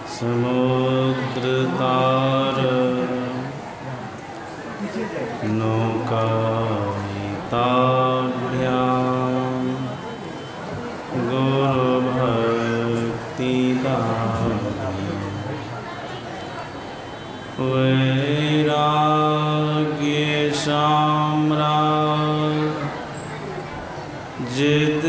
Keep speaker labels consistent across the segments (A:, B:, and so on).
A: समुद्र तार नौकाभ्याम गुरु भक्ति वैराग्य साम्राज्य जित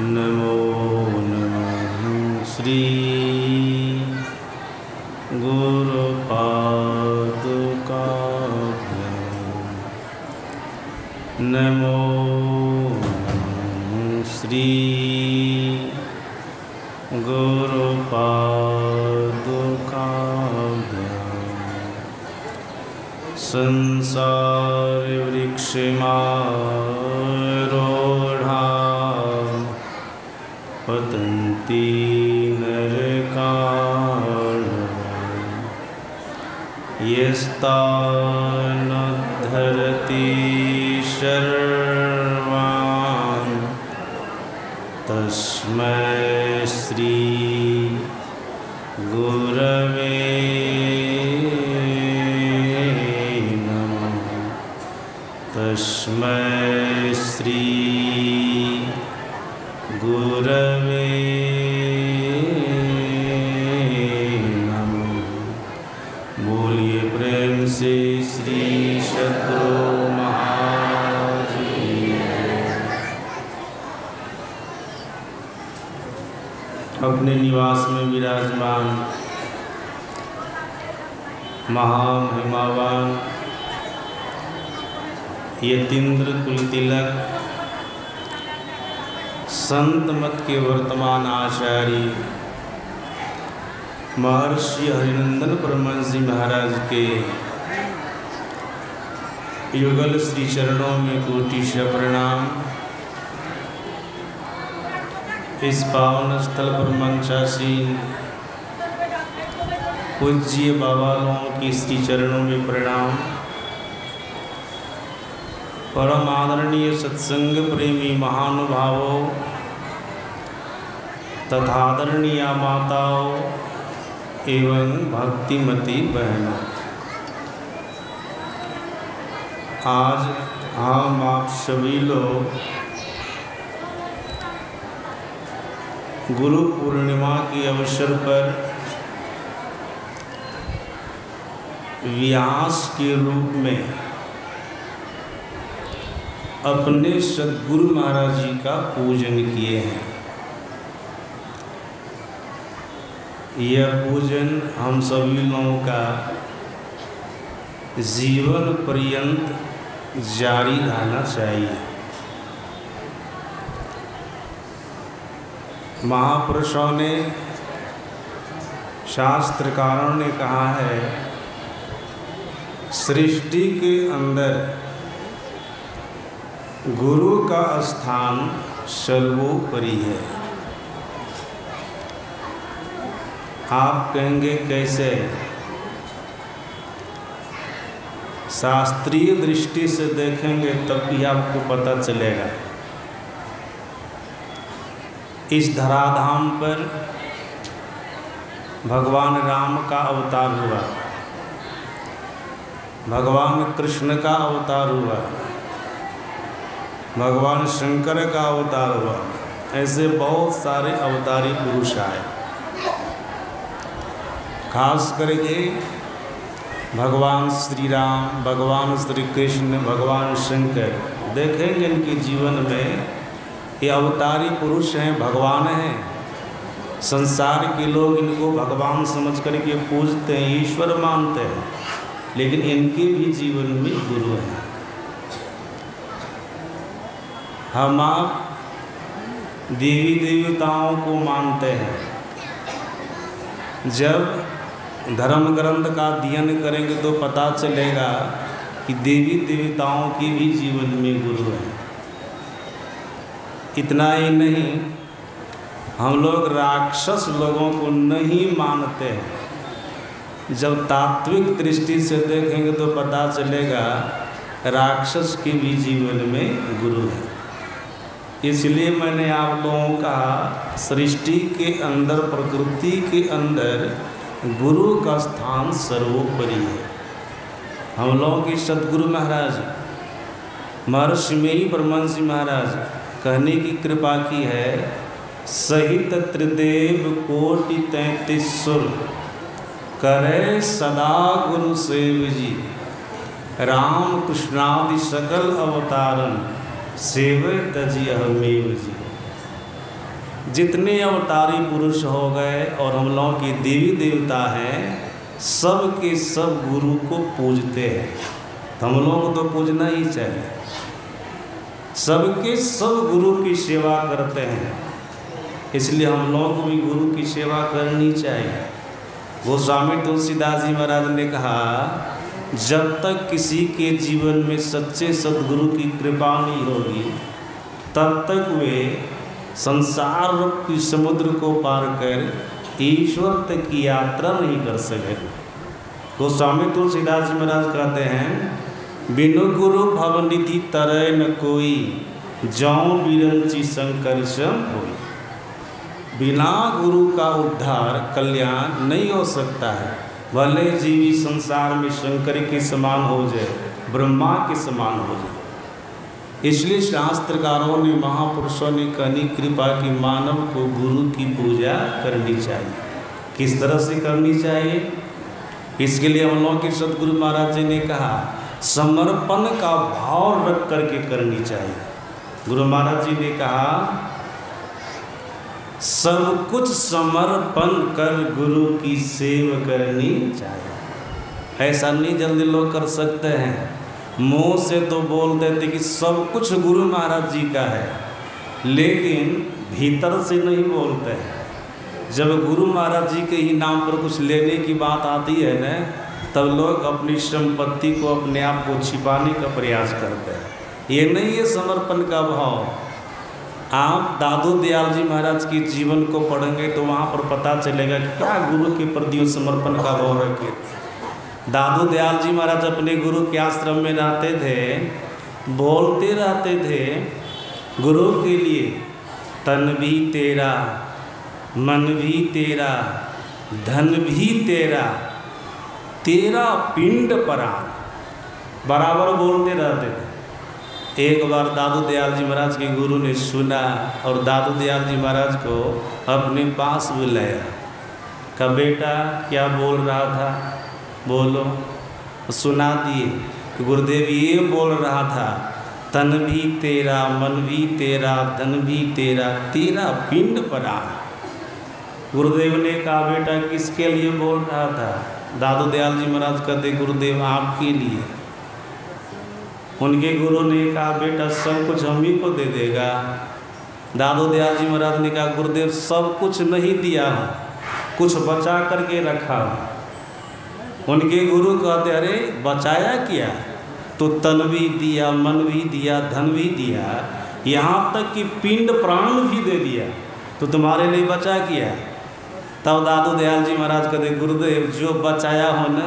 A: नमो नमः श्री गुरु पादुकाभ्यां नमो नमः श्री गुरु पादुकाभ्यां संसार वृक्षमारूढ़ा पतन्ति नरकाणि यस्तानुद्धरति सर्वान् तस्मै श्री गुरवे नमः। तस्मै श्री गुरवे नमः। बोलिए प्रेम से श्री सद्गुरु महाराज की। अपने निवास में विराजमान महामहिमावान यतीन्द्र कुलतिलक संत मत के वर्तमान आचार्य महर्षि हरिनंदन परमहंस जी महाराज के युगल श्री चरणों में कोटि से प्रणाम। इस पावन स्थल पर मंचासीन पूज्य बाबा लोगों की श्री चरणों में प्रणाम। परम आदरणीय सत्संग प्रेमी महानुभावों तथा आदरणीय माताओं एवं भक्तिमती बहनों, आज हम आप सभी लोग गुरु पूर्णिमा के अवसर पर व्यास के रूप में अपने सद्गुरु महाराज जी का पूजन किए हैं। यह पूजन हम सभी लोगों का जीवन पर्यंत जारी रहना चाहिए। महापुरुषों ने, शास्त्रकारों ने कहा है, सृष्टि के अंदर गुरु का स्थान सर्वोपरि है। आप कहेंगे कैसे? शास्त्रीय दृष्टि से देखेंगे तब भी आपको पता चलेगा। इस धराधाम पर भगवान राम का अवतार हुआ, भगवान कृष्ण का अवतार हुआ, भगवान शंकर का अवतार हुआ। ऐसे बहुत सारे अवतारी पुरुष आए। खास करके भगवान श्री राम, भगवान श्री कृष्ण, भगवान शंकर, देखेंगे इनके जीवन में ये अवतारी पुरुष हैं, भगवान हैं। संसार के लोग इनको भगवान समझ करके पूजते हैं, ईश्वर मानते हैं, लेकिन इनके भी जीवन में गुरु हैं। हम आप देवी देवताओं को मानते हैं। जब धर्म ग्रंथ का अध्ययन करेंगे तो पता चलेगा कि देवी देवताओं के भी जीवन में गुरु हैं। इतना ही नहीं, हम लोग राक्षस लोगों को नहीं मानते हैं। जब तात्विक दृष्टि से देखेंगे तो पता चलेगा राक्षस के भी जीवन में गुरु है। इसलिए मैंने आप लोगों का सृष्टि के अंदर, प्रकृति के अंदर गुरु का स्थान सर्वोपरि है। हम लोगों के सदगुरु महाराज महर्षि में ही परमहंस महाराज कहने की कृपा की है, सहित त्रिदेव कोटि 33 सुर करे सदा गुरु सेव जी, राम कृष्णादि सकल अवतारन सेवे तजी अहमेव जी। जितने अवतारी पुरुष हो गए और हम लोगों के देवी देवता हैं, सब के सब गुरु को पूजते हैं। तो हम लोगों को तो पूजना ही चाहिए। सबके सब गुरु की सेवा करते हैं, इसलिए हम लोगों को भी गुरु की सेवा करनी चाहिए। गोस्वामी तुलसीदास जी महाराज ने कहा, जब तक किसी के जीवन में सच्चे सद्गुरु की कृपा नहीं होगी, तब तक वे संसार की समुद्र को पार कर ईश्वर तक की यात्रा नहीं कर सकेंगे। गोस्वामी तुलसीदास जी महाराज कहते हैं, बिनु गुरु भवनिधि तरय न कोई, जौं बिरंची शंकर सम होई। बिना गुरु का उद्धार कल्याण नहीं हो सकता है। भले जीवी संसार में शंकर के समान हो जाए, ब्रह्मा के समान हो जाए। इसलिए शास्त्रकारों ने, महापुरुषों ने कहनी कृपा की मानव को गुरु की पूजा करनी चाहिए। किस तरह से करनी चाहिए? इसके लिए हम लोगों के सदगुरु महाराज जी ने कहा, समर्पण का भाव रख करके करनी चाहिए। गुरु महाराज जी ने कहा, सब कुछ समर्पण कर गुरु की सेवा करनी चाहिए। ऐसा नहीं जल्दी लोग कर सकते हैं। मुंह से तो बोल देते कि सब कुछ गुरु महाराज जी का है, लेकिन भीतर से नहीं बोलते हैं। जब गुरु महाराज जी के ही नाम पर कुछ लेने की बात आती है न, तब लोग अपनी संपत्ति को, अपने आप को छिपाने का प्रयास करते हैं। ये नहीं है समर्पण का भाव। आप दादू दयाल जी महाराज के जीवन को पढ़ेंगे तो वहाँ पर पता चलेगा कि क्या गुरु के प्रति समर्पण का भाव रखे। दादू दयाल जी महाराज अपने गुरु के आश्रम में रहते थे, बोलते रहते थे गुरु के लिए, तन भी तेरा, मन भी तेरा, धन भी तेरा, तेरा पिंड प्राण, बराबर बोलते रहते थे। एक बार दादू दयाल जी महाराज के गुरु ने सुना और दादू दयाल जी महाराज को अपने पास बुलाया। कहा, बेटा क्या बोल रहा था, बोलो। सुना दिए कि गुरुदेव ये बोल रहा था, तन भी तेरा, मन भी तेरा, धन भी तेरा, तेरा पिंड प्राण। गुरुदेव ने कहा, बेटा किसके लिए बोल रहा था? दादू दयाल जी महाराज कहते, गुरुदेव आपके लिए। उनके गुरु ने कहा, बेटा सब कुछ हम ही को दे देगा? दादू दयाल जी महाराज ने कहा, गुरुदेव सब कुछ नहीं दिया, कुछ बचा करके रखा। उनके गुरु कहते, अरे बचाया क्या? तो तन भी दिया, मन भी दिया, धन भी दिया, यहाँ तक कि पिंड प्राण भी दे दिया, तो तुम्हारे लिए बचा किया? तब दादू दयाल जी महाराज कहते, गुरुदेव जो बचाया हो न,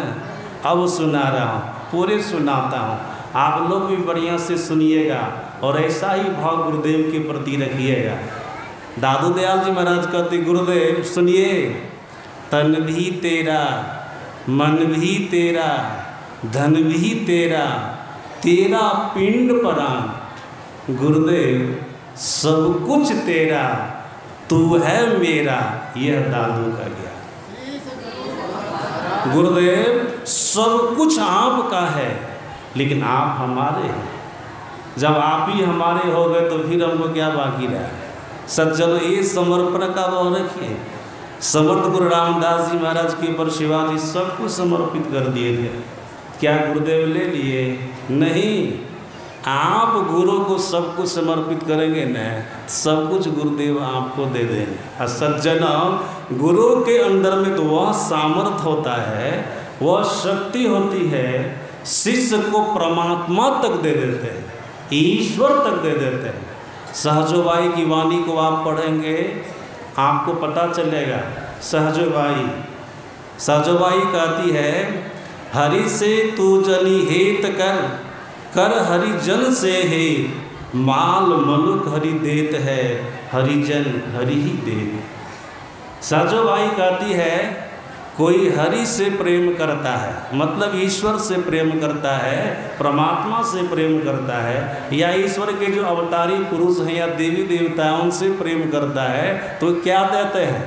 A: अब सुना रहा हूँ, पूरे सुनाता हूँ, आप लोग भी बढ़िया से सुनिएगा और ऐसा ही भाव गुरुदेव के प्रति रखिएगा। दादू दयाल जी महाराज कहते, गुरुदेव सुनिए, तन भी तेरा, मन भी तेरा, धन भी तेरा, तेरा पिंड प्राण। गुरुदेव सब कुछ तेरा, तू है मेरा, यह दादू का ज्ञान। गुरुदेव सब कुछ आपका है, लेकिन आप हमारे हैं। जब आप ही हमारे हो गए तो फिर हमको क्या बाकी रहा? सज्जनों, ये समर्पण का भाव रखिए। समर्थ गुरु रामदास जी महाराज के ऊपर शिवाजी सब कुछ समर्पित कर दिए थे। क्या गुरुदेव ले लिए? नहीं। आप गुरु को सब कुछ समर्पित करेंगे न, सब कुछ गुरुदेव आपको दे देंगे। और सज्जनों, गुरु के अंदर में तो वह सामर्थ होता है, वह शक्ति होती है, शिष्य को परमात्मा तक दे देते हैं, ईश्वर तक दे देते हैं। सहजोबाई की वाणी को आप पढ़ेंगे, आपको पता चलेगा। सहजोबाई कहती है, हरि से तू जनी हेत कर, कर हरिजन से है, माल मनुख हरि देत है, हरिजन हरि ही देत। साजो भाई कहती है कोई हरि से प्रेम करता है, मतलब ईश्वर से प्रेम करता है, परमात्मा से प्रेम करता है, या ईश्वर के जो अवतारी पुरुष हैं या देवी देवता हैं उनसे प्रेम करता है, तो क्या देते हैं?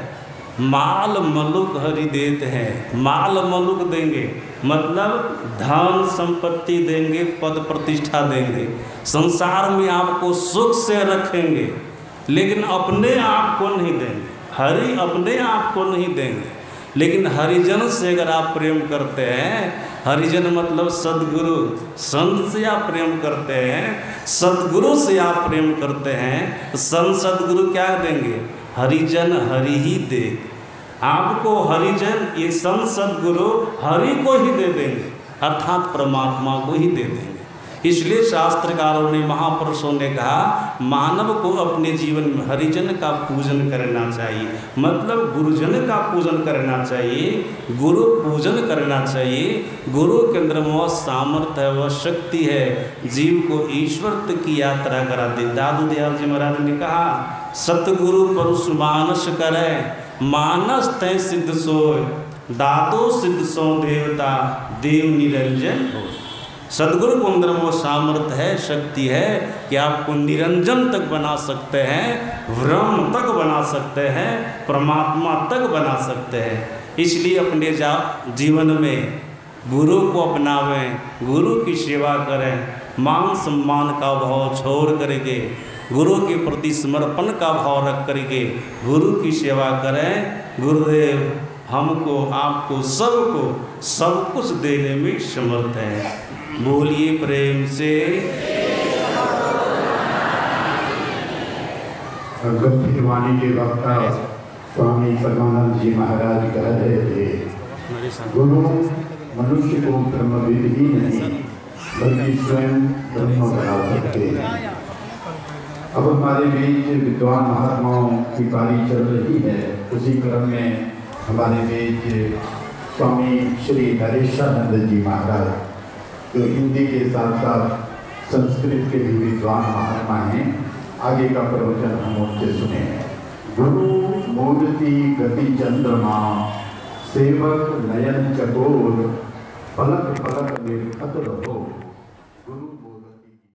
A: माल मलुक हरि देते हैं। माल मलुक देंगे मतलब धन संपत्ति देंगे, पद प्रतिष्ठा देंगे, संसार में आपको सुख से रखेंगे, लेकिन अपने आप को नहीं देंगे। हरि अपने आप को नहीं देंगे, लेकिन हरिजन से अगर आप प्रेम करते हैं, हरिजन मतलब सद्गुरु, संत से आप प्रेम करते हैं, सद्गुरु से आप प्रेम करते हैं, तो संत सद्गुरु क्या देंगे? हरिजन हरि ही दे। आपको हरिजन ये संत सद्गुरु हरि को ही दे देंगे, अर्थात परमात्मा को ही दे देंगे। इसलिए शास्त्रकारों ने, महापुरुषों ने कहा मानव को अपने जीवन में हरिजन का पूजन करना चाहिए, मतलब गुरुजन का पूजन करना चाहिए, गुरु पूजन करना चाहिए। गुरु के अंदर वह सामर्थ्य है, वह शक्ति है, जीव को ईश्वर तक की यात्रा करा दे। दादू दयाल जी महाराज ने कहा सतगुरु परुष मानस करे, मानस तय सिद्ध सोय, दादो सिद्ध सो देवता, देव निरंजन हो। सद्गुरु को अंदर वो सामर्थ्य है, शक्ति है कि आपको निरंजन तक बना सकते हैं, ब्रह्म तक बना सकते हैं, परमात्मा तक बना सकते हैं। इसलिए अपने जीवन में गुरु को अपनावें, गुरु की सेवा करें, मान सम्मान का भाव छोड़ करके गुरु के प्रति समर्पण का भाव रख करके गुरु की सेवा करें। गुरुदेव हमको, आपको, सबको सब कुछ देने में समर्थ है। बोलिए प्रेम से।
B: गंभीर वाणी के वक्ता स्वामी परमानंद जी महाराज कह रहे थे, गुरु मनुष्य को ब्रह्मविद ही नहीं बल्कि स्वयं ब्रह्म बना सकते हैं। अब हमारे बीच विद्वान महात्माओं की पारी चल रही है। उसी क्रम में हमारे बीच स्वामी श्री नरेशानंद जी महाराज, जो हिंदी के साथ साथ संस्कृत के भी विद्वान महात्मा हैं, आगे का प्रवचन हम उनसे सुने। गुरु मूर्ति गति चंद्रमा, सेवक नयन चकोर, पलक पलक निर्खत रहो।